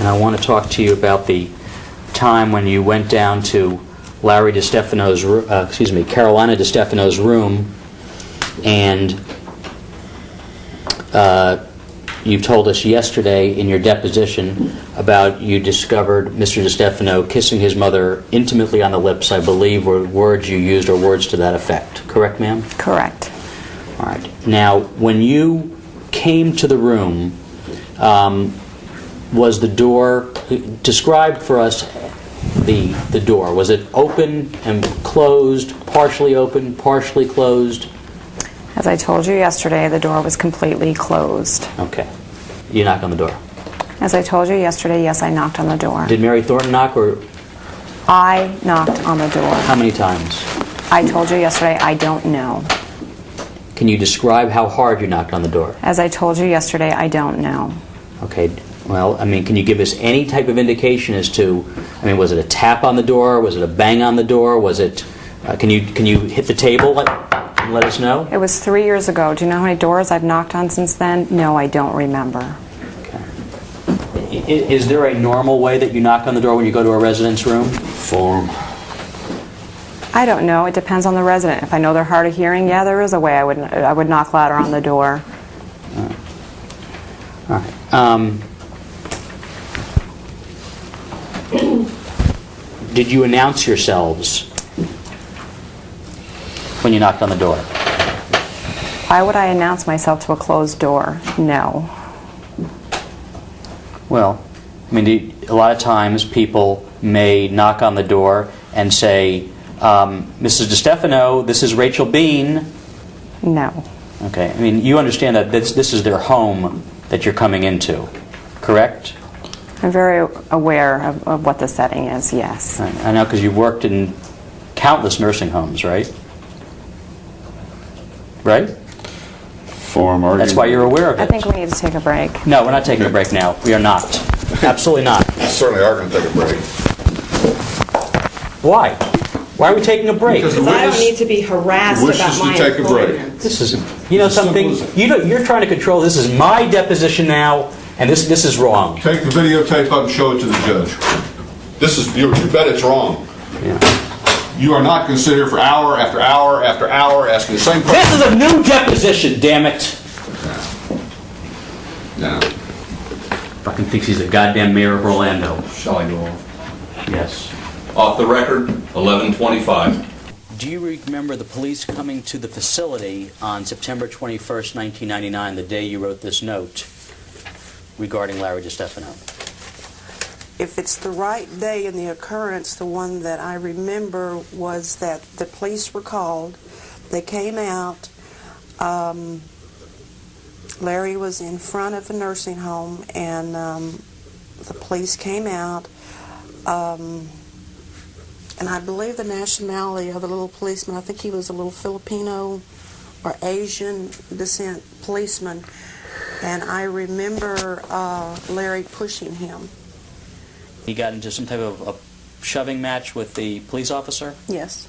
and I want to talk to you about the time when you went down to Larry DiStefano's, Carolina DiStefano's room, and you told us yesterday in your deposition about you discovered Mr. DiStefano kissing his mother intimately on the lips, I believe, were words you used or words to that effect. Correct, ma'am? Correct. All right. Now, when you came to the room, was the door, describe for us the door. Was it open and closed, partially open, partially closed? As I told you yesterday, the door was completely closed. Okay. You knocked on the door. As I told you yesterday, yes, I knocked on the door. Did Mary Thornton knock, or? I knocked on the door. How many times? I told you yesterday, I don't know. Can you describe how hard you knocked on the door? As I told you yesterday, I don't know. Okay. Well, I mean, can you give us any type of indication as to, I mean, was it a tap on the door? Was it a bang on the door? Was it, can you hit the table and let us know? It was 3 years ago. Do you know how many doors I've knocked on since then? No, I don't remember. Okay. Is there a normal way that you knock on the door when you go to a resident's room? Form. I don't know. It depends on the resident. If I know they're hard of hearing, yeah, there is a way I would knock louder on the door. All right. Did you announce yourselves when you knocked on the door? Why would I announce myself to a closed door? No. Well, I mean, a lot of times people may knock on the door and say, Mrs. DiStefano, this is Rachel Bean. No. Okay. I mean, you understand that this is their home that you're coming into, correct? I'm very aware of what the setting is, yes. I know, because you've worked in countless nursing homes, right? Right? Form argument. That's why you're aware of it. I think we need to take a break. No, we're not taking a break now. We are not. Absolutely not. Certainly are going to take a break. Why? Why are we taking a break? Because I don't need to be harassed about my take a break. employment. This is, you know something? You're trying to control. This is my deposition now, and this is wrong. Take the videotape up and show it to the judge. This is, you bet it's wrong. Yeah. You are not going to sit here for hour after hour after hour asking the same question. This is a new deposition, damn it! Yeah. Fucking thinks he's the goddamn mayor of Orlando. Shall I go off? Yes. Off the record, 11:25. Do you remember the police coming to the facility on September 21st, 1999, the day you wrote this note regarding Larry DiStefano? If it's the right day in the occurrence, the one that I remember was that the police were called. They came out. Larry was in front of a nursing home, and the police came out. And I believe the nationality of the little policeman, I think he was a little Filipino or Asian descent policeman. And I remember Larry pushing him. He got into some type of a shoving match with the police officer? Yes.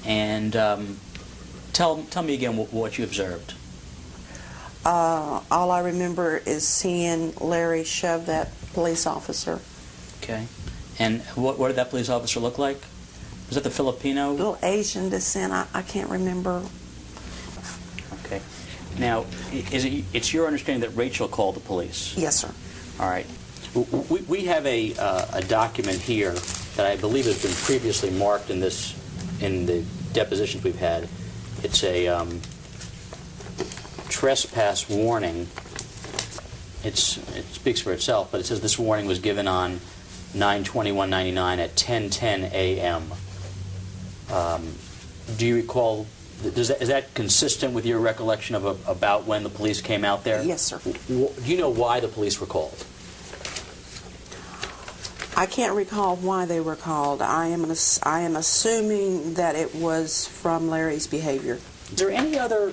And tell me again what you observed. All I remember is seeing Larry shove that police officer. Okay. And what did that police officer look like? Was that the Filipino? Little Asian descent, I can't remember. Okay. Now, it's your understanding that Rachel called the police? Yes, sir. All right. We have a document here that I believe has been previously marked in the depositions we've had. It's a trespass warning. It speaks for itself, but it says this warning was given on 9/21/99 at 10:10 a.m. Do you recall? Is that consistent with your recollection of about when the police came out there? Yes, sir. Do you know why the police were called? I can't recall why they were called. I am assuming that it was from Larry's behavior. Is there any other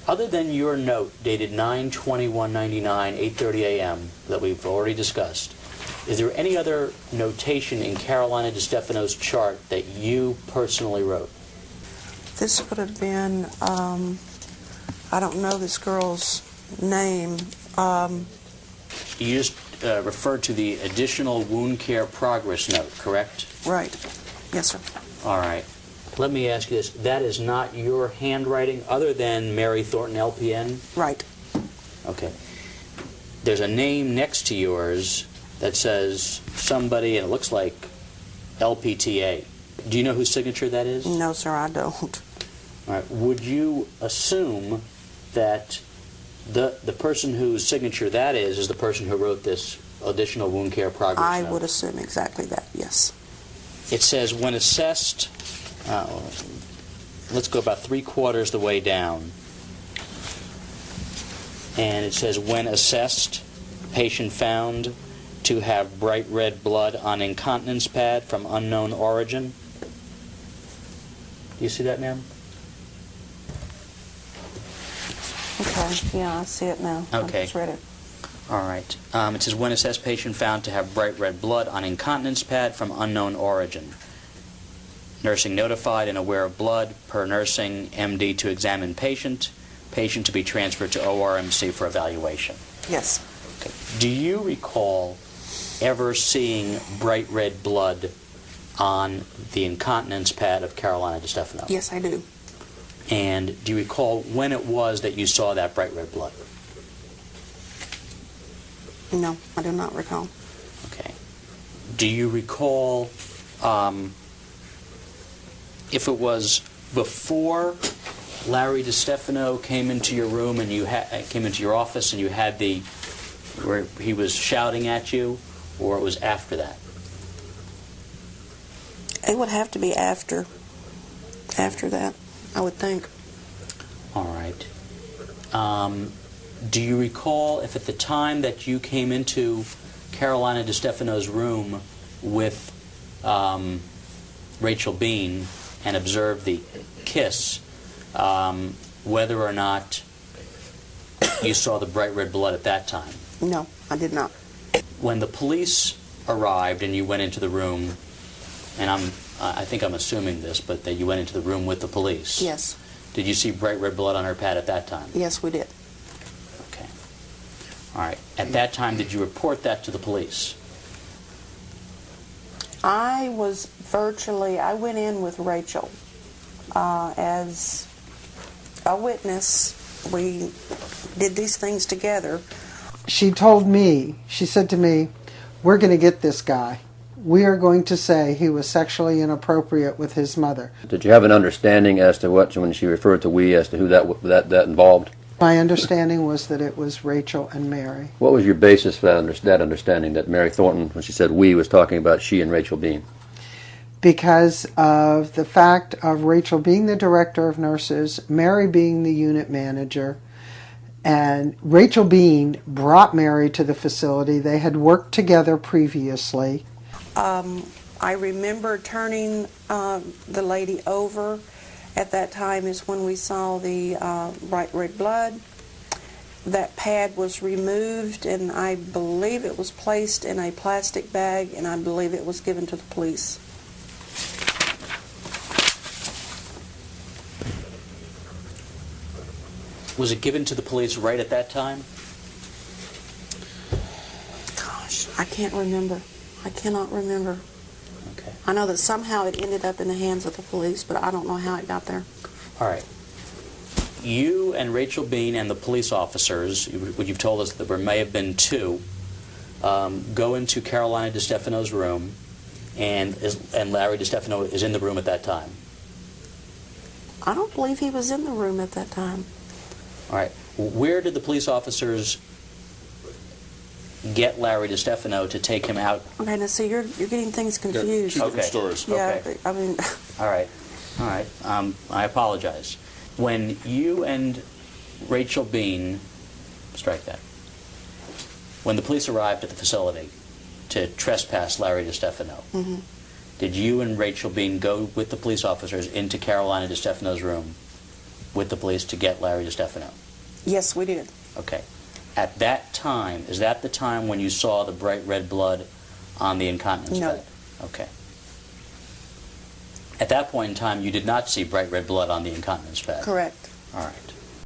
than your note dated 9/21/99, 8:30 a.m. that we've already discussed? Is there any other notation in Carolina DiStefano's chart that you personally wrote? This would have been, I don't know this girl's name. you just referred to the additional wound care progress note, correct? Right. Yes, sir. All right. Let me ask you this. That is not your handwriting other than Mary Thornton, LPN? Right. Okay. There's a name next to yours that says somebody, and it looks like LPTA. Do you know whose signature that is? No, sir, I don't. All right. Would you assume that the person whose signature that is the person who wrote this additional wound care progress I note? would assume exactly that, yes. It says, when assessed, let's go about 3/4 the way down. And it says, when assessed, patient found to have bright red blood on incontinence pad from unknown origin. Do you see that, ma'am? Okay, yeah, I see it now. Okay. I just read it. All right. It says, when assessed, patient found to have bright red blood on incontinence pad from unknown origin. Nursing notified and aware of blood, per nursing, MD to examine patient, patient to be transferred to ORMC for evaluation. Yes. Okay. Do you recall ever seeing bright red blood on the incontinence pad of Carolina DeStefano? Yes, I do. And do you recall when it was that you saw that bright red blood? No, I do not recall. Okay. Do you recall if it was before Larry DeStefano came into your room and came into your office and you had where he was shouting at you, or it was after that? It would have to be after that, I would think. All right. Do you recall if at the time that you came into Carolina DeStefano's room with Rachel Bean and observed the kiss, whether or not you saw the bright red blood at that time? No, I did not. When the police arrived and you went into the room, and I think I'm assuming this, but that you went into the room with the police. Yes. Did you see bright red blood on her pad at that time? Yes, we did. Okay. All right. At that time, did you report that to the police? I went in with Rachel as a witness. We did these things together. She told me, she said to me, we're going to get this guy. We are going to say he was sexually inappropriate with his mother. Did you have an understanding as to what, when she referred to we, as to who that involved? My understanding was that it was Rachel and Mary. What was your basis for that understanding, that Mary Thornton, when she said we, was talking about she and Rachel Bean? Because of the fact of Rachel being the director of nurses, Mary being the unit manager, and Rachel Bean brought Mary to the facility. They had worked together previously. I remember turning the lady over. At that time is when we saw the bright red blood. That pad was removed, and I believe it was placed in a plastic bag, and I believe it was given to the police. Was it given to the police right at that time? Gosh, I can't remember. I cannot remember. Okay. I know that somehow it ended up in the hands of the police, but I don't know how it got there. All right. You and Rachel Bean and the police officers, what you've told us that there may have been two, go into Carolina DeStefano's room, and Larry DeStefano is in the room at that time. I don't believe he was in the room at that time. All right. Where did the police officers get Larry DeStefano to take him out? Okay, now see, you're getting things confused. Two different Okay. stories. Yeah, Okay. I mean, All right. All right. I apologize. When you and Rachel Bean, strike that. When the police arrived at the facility to trespass Larry DeStefano, did you and Rachel Bean go with the police officers into Carolina DeStefano's room with the police to get Larry DeStefano? yes, we did. Okay. At that time, is that the time when you saw the bright red blood on the incontinence No. bed? Okay. At that point in time, you did not see bright red blood on the incontinence pad? Correct. All right.